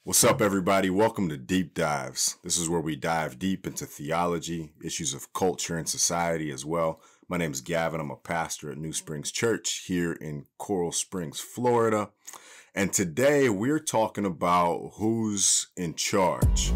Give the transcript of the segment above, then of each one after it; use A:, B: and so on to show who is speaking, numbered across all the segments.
A: What's up, everybody? Welcome to Deep Dives. This is where we dive deep into theology, issues of culture and society as well. My name is Gavin. I'm a pastor at New Springs Church here in Coral Springs, Florida. And today we're talking about who's in charge.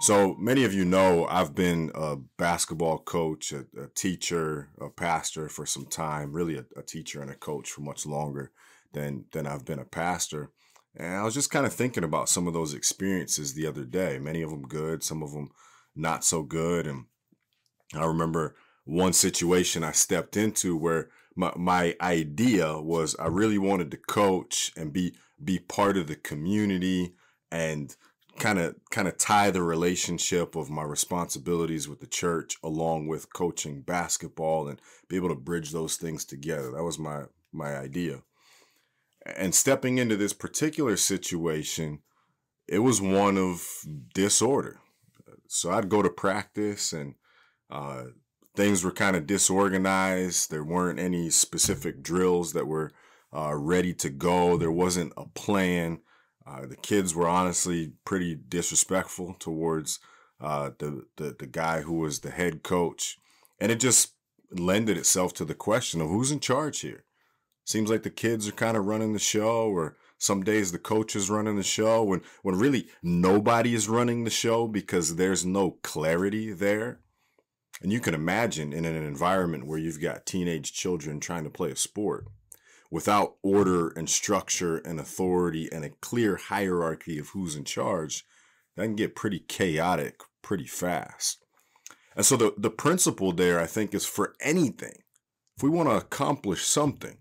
A: So many of you know I've been a basketball coach, a teacher, a pastor for some time, really a teacher and a coach for much longer than I've been a pastor. And I was just kind of thinking about some of those experiences the other day, many of them good, some of them not so good. And I remember one situation I stepped into where my idea was I really wanted to coach and be part of the community and kind of tie the relationship of my responsibilities with the church along with coaching basketball and be able to bridge those things together. That was my idea. And stepping into this particular situation, it was one of disorder. So I'd go to practice and uh, things were kind of disorganized. There weren't any specific drills that were ready to go. There wasn't a plan. The kids were honestly pretty disrespectful towards the guy who was the head coach, and it just lended itself to the question of who's in charge here. Seems like the kids are kind of running the show, or some days the coach is running the show, when really nobody is running the show because there's no clarity there. And you can imagine in an environment where you've got teenage children trying to play a sport without order and structure and authority and a clear hierarchy of who's in charge, that can get pretty chaotic pretty fast. And so the principle there, I think, is for anything. If we want to accomplish something,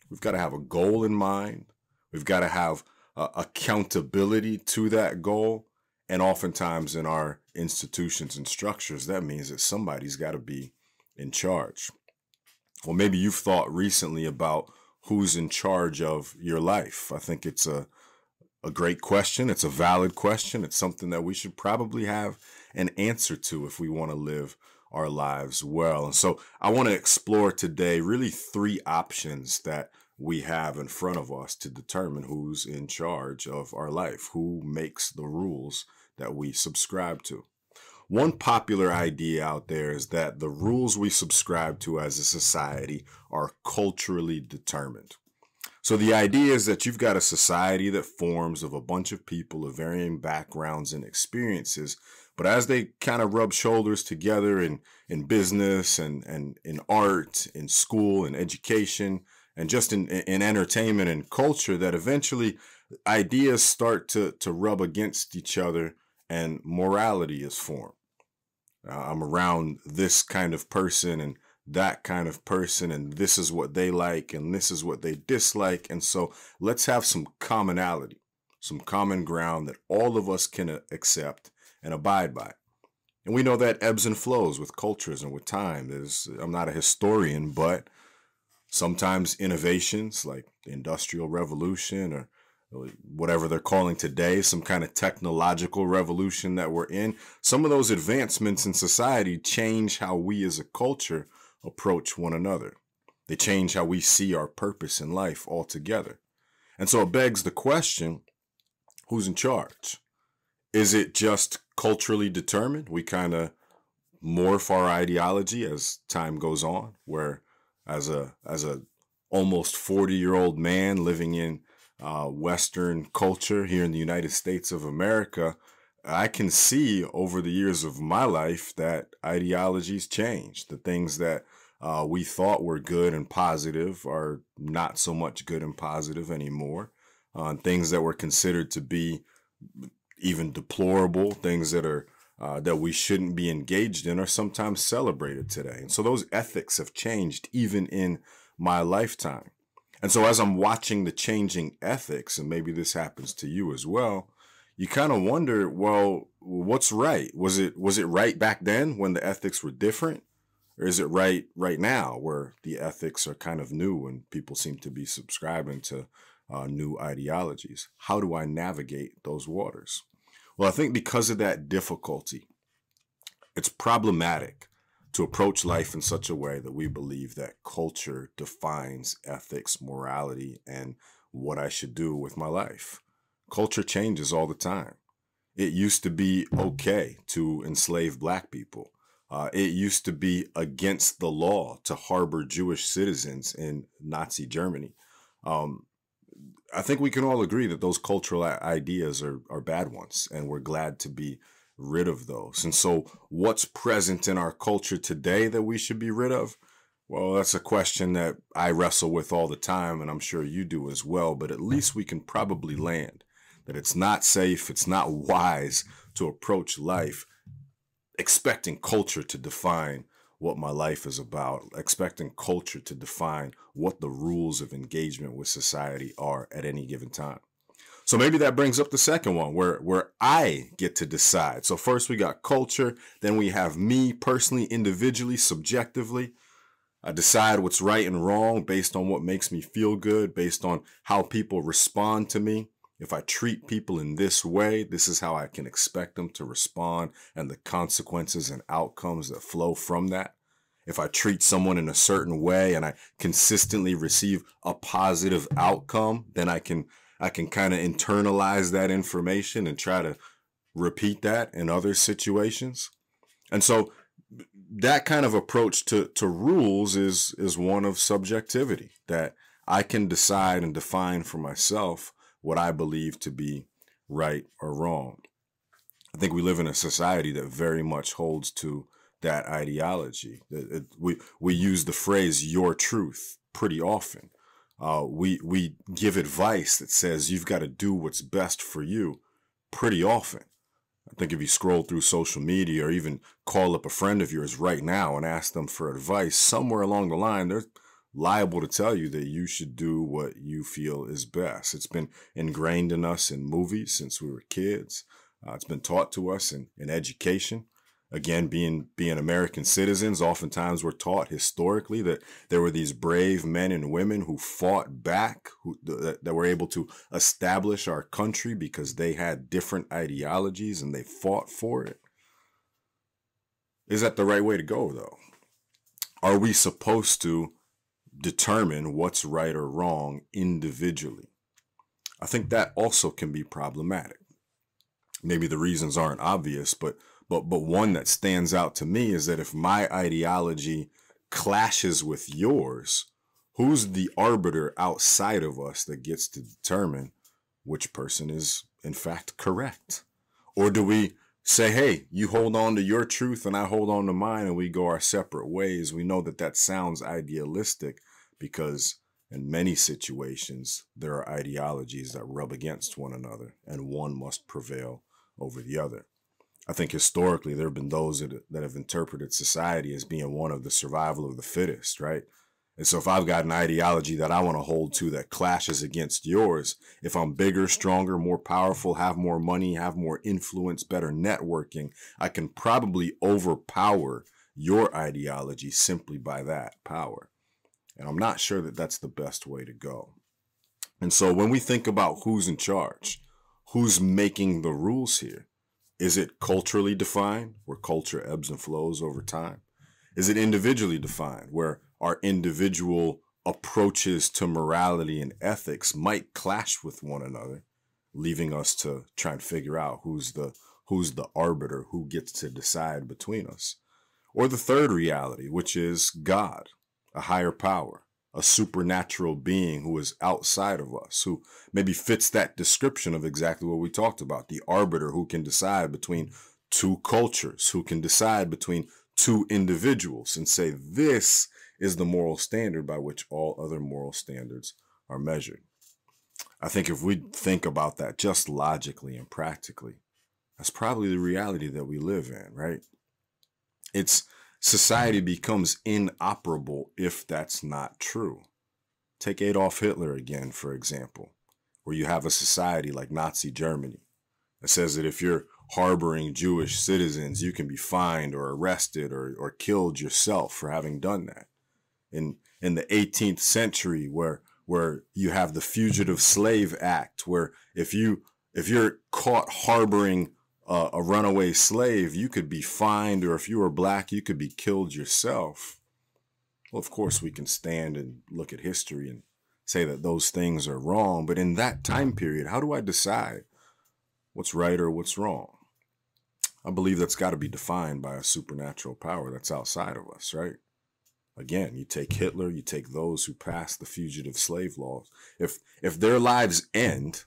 A: we've got to have a goal in mind. We've got to have accountability to that goal. And oftentimes in our institutions and structures, that means that somebody's got to be in charge. Well, maybe you've thought recently about who's in charge of your life. I think it's a great question. It's a valid question. It's something that we should probably have an answer to if we want to live our lives well. And so I want to explore today really three options that we have in front of us to determine who's in charge of our life, who makes the rules that we subscribe to. One popular idea out there is that the rules we subscribe to as a society are culturally determined. So the idea is that you've got a society that forms of a bunch of people of varying backgrounds and experiences, but as they kind of rub shoulders together in business and in art, in school, in education, and just in entertainment and culture, that eventually ideas start to rub against each other and morality is formed. I'm around this kind of person and that kind of person, and this is what they like and this is what they dislike. And so let's have some commonality, some common ground that all of us can accept and abide by. And we know that ebbs and flows with cultures and with time. I'm not a historian, but sometimes innovations like the Industrial Revolution or whatever they're calling today, some kind of technological revolution that we're in, some of those advancements in society change how we as a culture approach one another. They change how we see our purpose in life altogether. And so it begs the question, who's in charge? Is it just culturally determined? We kind of morph our ideology as time goes on, where as a almost 40-year-old man living in Western culture here in the United States of America, I can see over the years of my life that ideologies change. The things that we thought were good and positive are not so much good and positive anymore. Things that were considered to be even deplorable, things that are that we shouldn't be engaged in, are sometimes celebrated today. And so those ethics have changed even in my lifetime. And so as I'm watching the changing ethics, and maybe this happens to you as well, you kind of wonder, well, what's right? Was it right back then when the ethics were different? Or is it right now where the ethics are kind of new and people seem to be subscribing to new ideologies? How do I navigate those waters? Well, I think because of that difficulty, it's problematic to approach life in such a way that we believe that culture defines ethics, morality, and what I should do with my life. Culture changes all the time. It used to be okay to enslave black people. It used to be against the law to harbor Jewish citizens in Nazi Germany. Um, I think we can all agree that those cultural ideas are bad ones, and we're glad to be rid of those. And so, what's present in our culture today that we should be rid of? Well, that's a question that I wrestle with all the time, and I'm sure you do as well. But at least we can probably land that it's not safe, it's not wise to approach life expecting culture to define what my life is about, expecting culture to define what the rules of engagement with society are at any given time. So maybe that brings up the second one where I get to decide. So first we got culture, then we have me personally, individually, subjectively. I decide what's right and wrong based on what makes me feel good, based on how people respond to me. If I treat people in this way, this is how I can expect them to respond and the consequences and outcomes that flow from that. If I treat someone in a certain way and I consistently receive a positive outcome, then I can kind of internalize that information and try to repeat that in other situations. And so that kind of approach to rules is one of subjectivity, that I can decide and define for myself what I believe to be right or wrong. I think we live in a society that very much holds to that ideology. We use the phrase "your truth" pretty often. We give advice that says you've got to do what's best for you pretty often. I think if you scroll through social media or even call up a friend of yours right now and ask them for advice, somewhere along the line, they're liable to tell you that you should do what you feel is best. It's been ingrained in us in movies since we were kids. It's been taught to us in education. Again, being American citizens, oftentimes we're taught historically that there were these brave men and women who fought back, that were able to establish our country because they had different ideologies and they fought for it. Is that the right way to go, though? Are we supposed to determine what's right or wrong individually? I think that also can be problematic. Maybe the reasons aren't obvious, but one that stands out to me is that if my ideology clashes with yours, who's the arbiter outside of us that gets to determine which person is in fact correct? Or do we say, hey, you hold on to your truth and I hold on to mine and we go our separate ways? We know that that sounds idealistic because in many situations, there are ideologies that rub against one another and one must prevail over the other. I think historically there have been those that have interpreted society as being one of the survival of the fittest, right? And so if I've got an ideology that I want to hold to that clashes against yours, if I'm bigger, stronger, more powerful, have more money, have more influence, better networking, I can probably overpower your ideology simply by that power. And I'm not sure that that's the best way to go. And so when we think about who's in charge, who's making the rules here, is it culturally defined, where culture ebbs and flows over time? Is it individually defined, where our individual approaches to morality and ethics might clash with one another, leaving us to try and figure out who's the arbiter, who gets to decide between us? Or the third reality, which is God, a higher power, a supernatural being who is outside of us, who maybe fits that description of exactly what we talked about, the arbiter who can decide between two cultures, who can decide between two individuals and say, this is the moral standard by which all other moral standards are measured. I think if we think about that just logically and practically, that's probably the reality that we live in, right? Society becomes inoperable if that's not true. Take Adolf Hitler again, for example, where you have a society like Nazi Germany that says that if you're harboring Jewish citizens, you can be fined or arrested or killed yourself for having done that. In the 18th century, where you have the Fugitive Slave Act, where if you're caught harboring a runaway slave, you could be fined, or if you were black, you could be killed yourself. Well, of course, we can stand and look at history and say that those things are wrong. But in that time period, how do I decide what's right or what's wrong? I believe that's got to be defined by a supernatural power that's outside of us, right? Again, you take Hitler, you take those who passed the fugitive slave laws. If their lives end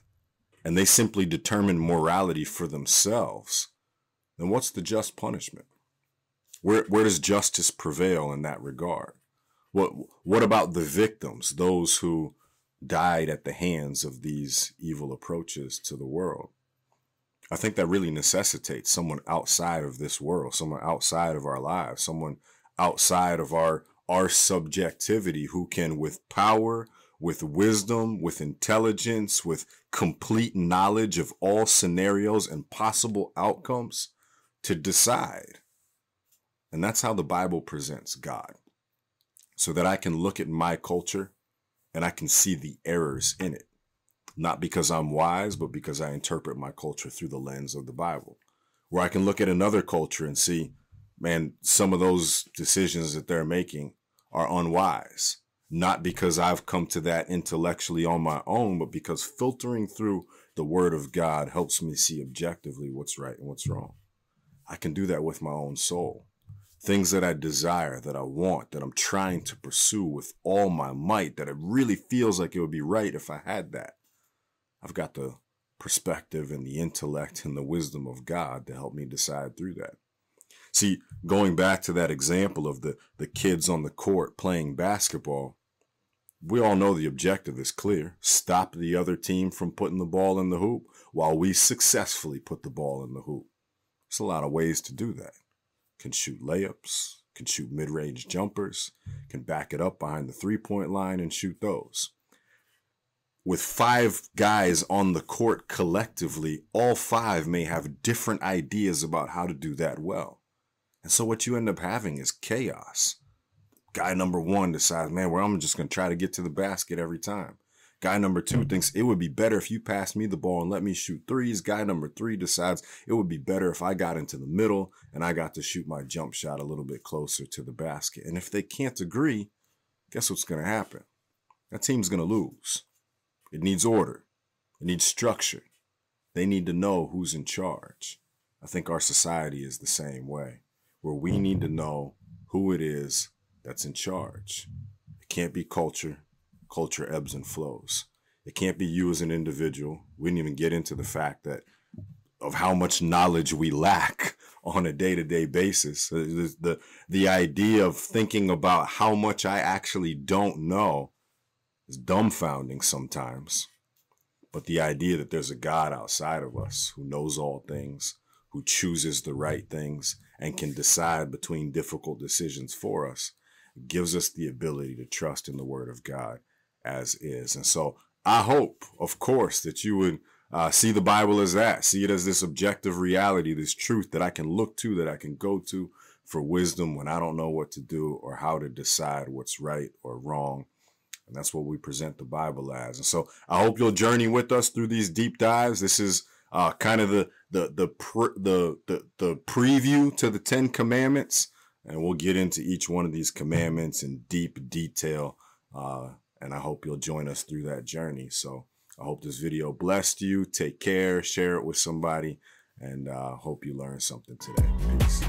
A: and they simply determine morality for themselves, then what's the just punishment? Where does justice prevail in that regard? What about the victims, those who died at the hands of these evil approaches to the world? I think that really necessitates someone outside of this world, someone outside of our lives, someone outside of our subjectivity, who can, with power, with wisdom, with intelligence, with complete knowledge of all scenarios and possible outcomes, to decide. And that's how the Bible presents God, so that I can look at my culture and I can see the errors in it. Not because I'm wise, but because I interpret my culture through the lens of the Bible. Where I can look at another culture and see, man, some of those decisions that they're making are unwise. Not because I've come to that intellectually on my own, but because filtering through the Word of God helps me see objectively what's right and what's wrong. I can do that with my own soul. Things that I desire, that I want, that I'm trying to pursue with all my might, that it really feels like it would be right if I had that. I've got the perspective and the intellect and the wisdom of God to help me decide through that. See, going back to that example of the kids on the court playing basketball, we all know the objective is clear. Stop the other team from putting the ball in the hoop while we successfully put the ball in the hoop. There's a lot of ways to do that. Can shoot layups, can shoot mid-range jumpers, can back it up behind the three-point line and shoot those. With 5 guys on the court collectively, all 5 may have different ideas about how to do that well. And so what you end up having is chaos. Guy number 1 decides, man, well, I'm just going to try to get to the basket every time. Guy number 2 thinks it would be better if you passed me the ball and let me shoot threes. Guy number 3 decides it would be better if I got into the middle and I got to shoot my jump shot a little bit closer to the basket. And if they can't agree, guess what's going to happen? That team's going to lose. It needs order. It needs structure. They need to know who's in charge. I think our society is the same way, where we need to know who it is that's in charge. It can't be culture. Culture ebbs and flows. It can't be you as an individual. We didn't even get into the fact that of how much knowledge we lack on a day-to-day basis. The idea of thinking about how much I actually don't know is dumbfounding sometimes. But the idea that there's a God outside of us who knows all things, who chooses the right things, and can decide between difficult decisions for us, gives us the ability to trust in the Word of God as is. And so I hope, of course, that you would see the Bible as that. See it as this objective reality, this truth that I can look to, that I can go to for wisdom when I don't know what to do or how to decide what's right or wrong. And that's what we present the Bible as. And so I hope you'll journey with us through these deep dives. This is kind of the preview to the 10 Commandments, and we'll get into each one of these commandments in deep detail. And I hope you'll join us through that journey. So I hope this video blessed you. Take care, share it with somebody, and hope you learned something today. Peace.